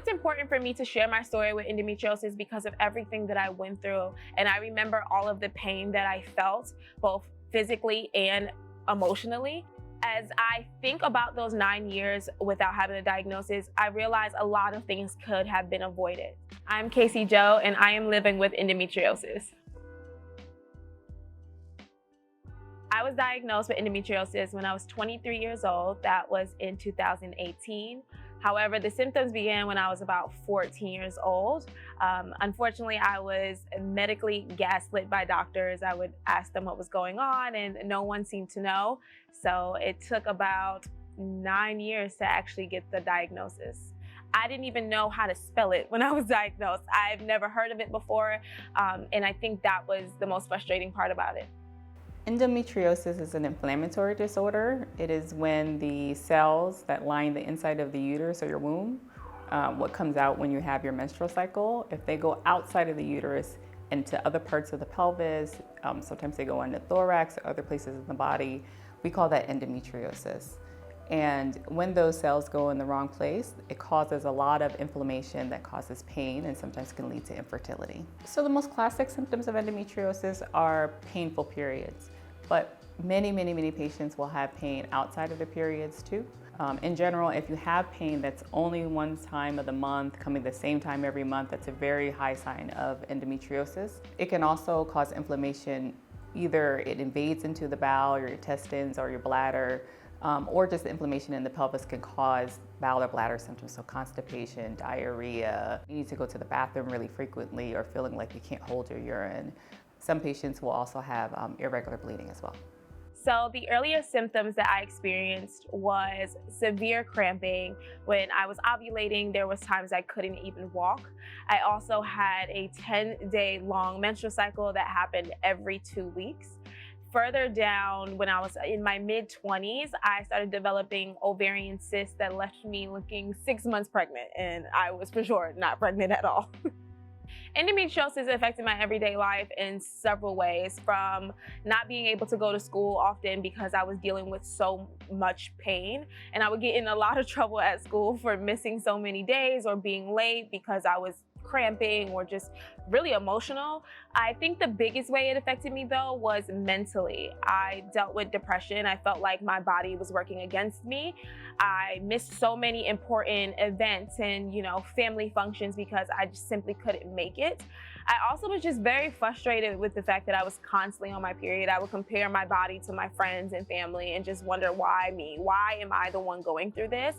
it's important for me to share my story with endometriosis because of everything that I went through. And I remember all of the pain that I felt, both physically and emotionally. As I think about those 9 years without having a diagnosis, I realize a lot of things could have been avoided. I'm Casey Joe, and I am living with endometriosis. I was diagnosed with endometriosis when I was 23 years old. That was in 2018. However, the symptoms began when I was about 14 years old. Unfortunately, I was medically gaslit by doctors. I would ask them what was going on, and no one seemed to know. So it took about 9 years to actually get the diagnosis. I didn't even know how to spell it when I was diagnosed. I've never heard of it before, and I think that was the most frustrating part about it. Endometriosis is an inflammatory disorder. It is when the cells that line the inside of the uterus or your womb, what comes out when you have your menstrual cycle, if they go outside of the uterus into other parts of the pelvis, sometimes they go into thorax or other places in the body, we call that endometriosis. And when those cells go in the wrong place, it causes a lot of inflammation that causes pain and sometimes can lead to infertility. So the most classic symptoms of endometriosis are painful periods, but many patients will have pain outside of the periods too. In general, if you have pain that's only one time of the month, coming the same time every month, that's a very high sign of endometriosis. It can also cause inflammation. Either it invades into the bowel, your intestines, or your bladder, or just the inflammation in the pelvis can cause bowel or bladder symptoms, so constipation, diarrhea. You need to go to the bathroom really frequently or feeling like you can't hold your urine. Some patients will also have irregular bleeding as well. So the earliest symptoms that I experienced was severe cramping. When I was ovulating, there was times I couldn't even walk. I also had a 10-day long menstrual cycle that happened every 2 weeks. Further down, when I was in my mid-20s, I started developing ovarian cysts that left me looking 6 months pregnant, and I was for sure not pregnant at all. Endometriosis affected my everyday life in several ways, from not being able to go to school often because I was dealing with so much pain, and I would get in a lot of trouble at school for missing so many days or being late because I was cramping or just really emotional. I think the biggest way it affected me though was mentally. I dealt with depression. I felt like my body was working against me. I missed so many important events and, family functions because I just simply couldn't make it. I also was just very frustrated with the fact that I was constantly on my period. I would compare my body to my friends and family and just wonder, why me? Why am I the one going through this?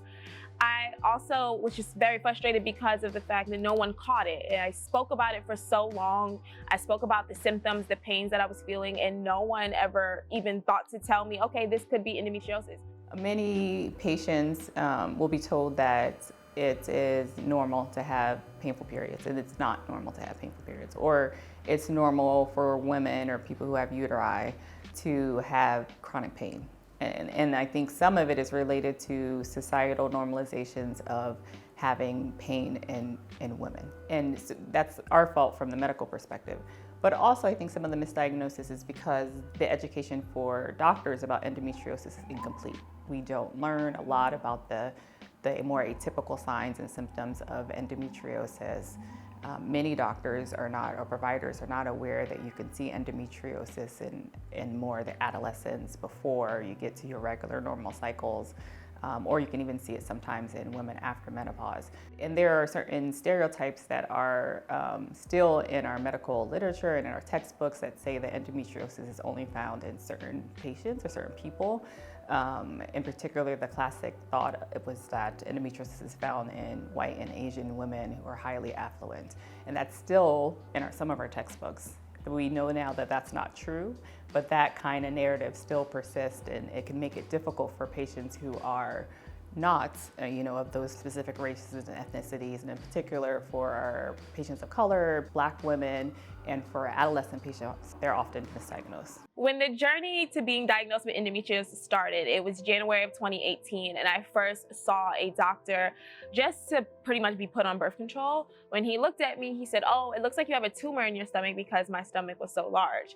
I also was just very frustrated because of the fact that no one caught it. And I spoke about it for so long. I spoke about the symptoms, the pains that I was feeling, and no one ever even thought to tell me, okay, this could be endometriosis. Many patients will be told that it is normal to have painful periods, and it's not normal to have painful periods. Or it's normal for women or people who have uteri to have chronic pain. And I think some of it is related to societal normalizations of having pain in women. And so that's our fault from the medical perspective. But also I think some of the misdiagnosis is because the education for doctors about endometriosis is incomplete. We don't learn a lot about the more atypical signs and symptoms of endometriosis. Many doctors are not, or providers are not aware that you can see endometriosis in more the adolescence before you get to your regular normal cycles, or you can even see it sometimes in women after menopause. And there are certain stereotypes that are still in our medical literature and in our textbooks that say that endometriosis is only found in certain patients or certain people. In particular, the classic thought was that endometriosis is found in white and Asian women who are highly affluent. And that's still in some of our textbooks. We know now that that's not true, but that kind of narrative still persists, and it can make it difficult for patients who are not, of those specific races and ethnicities, and in particular for our patients of color, Black women, and for adolescent patients, they're often misdiagnosed. When the journey to being diagnosed with endometriosis started, it was January of 2018, and I first saw a doctor just to pretty much be put on birth control. When he looked at me, he said, "Oh, it looks like you have a tumor in your stomach," because my stomach was so large.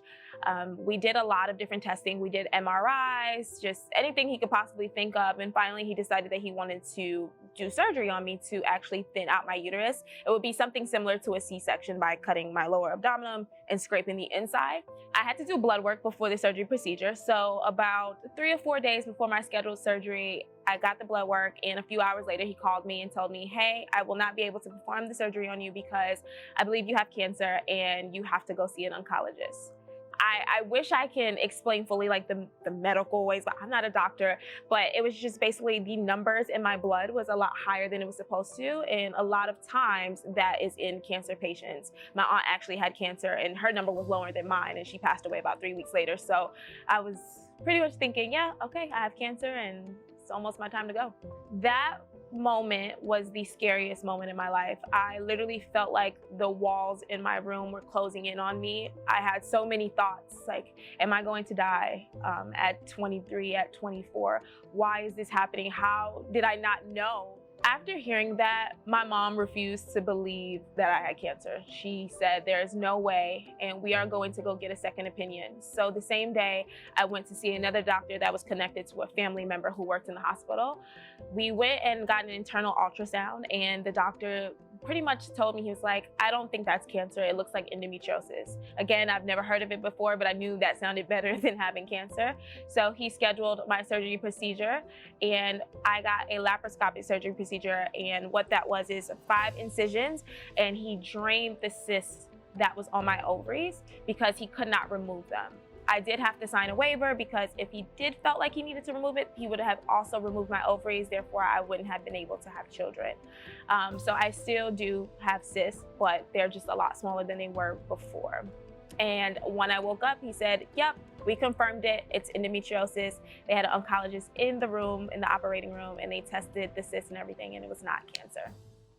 We did a lot of different testing. We did MRIs, just anything he could possibly think of, and finally he decided that he wanted to do surgery on me to actually thin out my uterus. It would be something similar to a C-section by cutting my lower abdomen and scraping the inside. I had to do blood work before the surgery procedure. So about 3 or 4 days before my scheduled surgery, I got the blood work, and a few hours later he called me and told me, "Hey, I will not be able to perform the surgery on you because I believe you have cancer and you have to go see an oncologist." I wish I can explain fully like the medical ways, but I'm not a doctor. But it was just basically the numbers in my blood was a lot higher than it was supposed to. And a lot of times that is in cancer patients. My aunt actually had cancer and her number was lower than mine, and she passed away about 3 weeks later. So I was pretty much thinking, yeah, okay, I have cancer and it's almost my time to go. That moment was the scariest moment in my life. I literally felt like the walls in my room were closing in on me. I had so many thoughts, like, am I going to die at 23, at 24? Why is this happening? How did I not know? After hearing that, my mom refused to believe that I had cancer. She said, "There is no way, and we are going to go get a second opinion." So the same day, I went to see another doctor that was connected to a family member who worked in the hospital. We went and got an internal ultrasound, and the doctor pretty much told me, he was like, "I don't think that's cancer. It looks like endometriosis." Again, I've never heard of it before, but I knew that sounded better than having cancer. So he scheduled my surgery procedure, and I got a laparoscopic surgery procedure. And what that was is 5 incisions, and he drained the cysts that was on my ovaries because he could not remove them. I did have to sign a waiver because if he did felt like he needed to remove it, he would have also removed my ovaries. Therefore, I wouldn't have been able to have children. So I still do have cysts, but they're just a lot smaller than they were before. And when I woke up, he said, "Yep, we confirmed it. It's endometriosis." They had an oncologist in the room, in the operating room, and they tested the cysts and everything, and it was not cancer.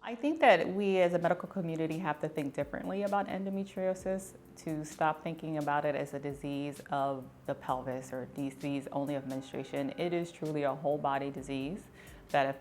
I think that we as a medical community have to think differently about endometriosis, to stop thinking about it as a disease of the pelvis or disease only of menstruation. It is truly a whole body disease that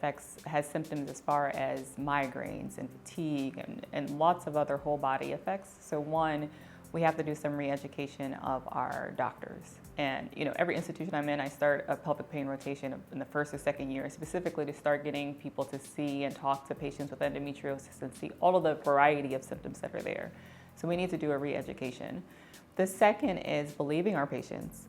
has symptoms as far as migraines and fatigue and lots of other whole body effects. So one, we have to do some re-education of our doctors. And every institution I'm in, I start a pelvic pain rotation in the first or second year, specifically to start getting people to see and talk to patients with endometriosis and see all of the variety of symptoms that are there. So we need to do a re-education. The second is believing our patients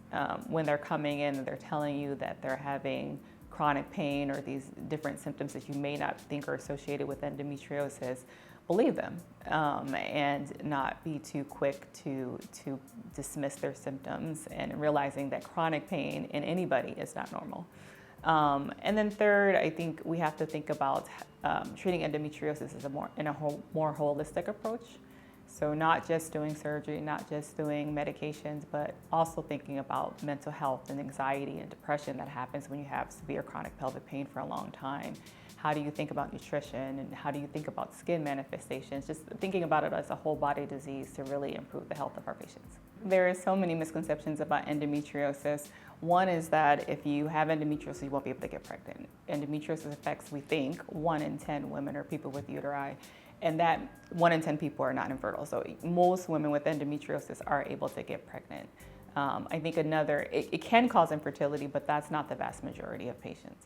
when they're coming in and they're telling you that they're having chronic pain or these different symptoms that you may not think are associated with endometriosis. Believe them and not be too quick to dismiss their symptoms, and realizing that chronic pain in anybody is not normal. And then third, I think we have to think about treating endometriosis as a more holistic approach. So not just doing surgery, not just doing medications, but also thinking about mental health and anxiety and depression that happens when you have severe chronic pelvic pain for a long time. How do you think about nutrition, and how do you think about skin manifestations? Just thinking about it as a whole body disease to really improve the health of our patients. There are so many misconceptions about endometriosis. One is that if you have endometriosis, you won't be able to get pregnant. Endometriosis affects, we think, 1 in 10 women or people with uteri, and that 1 in 10 people are not infertile. So most women with endometriosis are able to get pregnant. I think it can cause infertility, but that's not the vast majority of patients.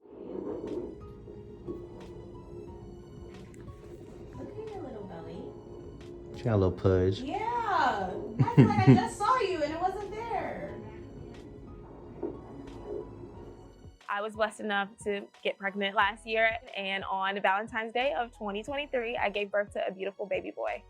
She got a little pudge. Yeah. I feel like I just saw you and it wasn't there. I was blessed enough to get pregnant last year, and on Valentine's Day of 2023, I gave birth to a beautiful baby boy.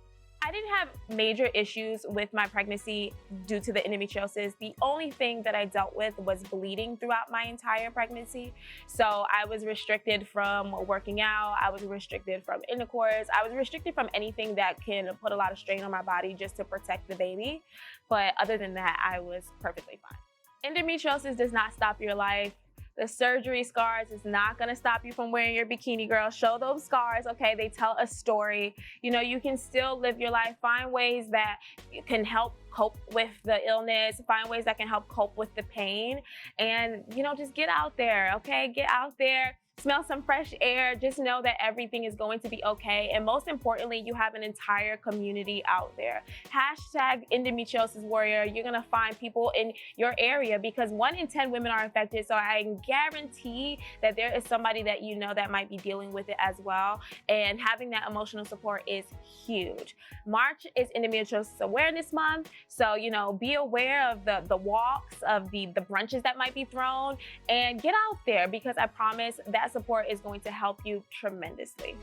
I didn't have major issues with my pregnancy due to the endometriosis. The only thing that I dealt with was bleeding throughout my entire pregnancy. So I was restricted from working out. I was restricted from intercourse. I was restricted from anything that can put a lot of strain on my body just to protect the baby. But other than that, I was perfectly fine. Endometriosis does not stop your life. The surgery scars is not gonna stop you from wearing your bikini, girl. Show those scars, okay? They tell a story. You know, you can still live your life, find ways that can help cope with the illness, find ways that can help cope with the pain, and, you know, just get out there, okay? Get out there. Smell some fresh air. Just know that everything is going to be okay. And most importantly, you have an entire community out there. Hashtag endometriosis warrior. You're going to find people in your area because 1 in 10 women are infected. So I guarantee that there is somebody that you know that might be dealing with it as well. And having that emotional support is huge. March is Endometriosis Awareness Month. So, you know, be aware of the walks, of the brunches that might be thrown, and get out there because I promise that support is going to help you tremendously.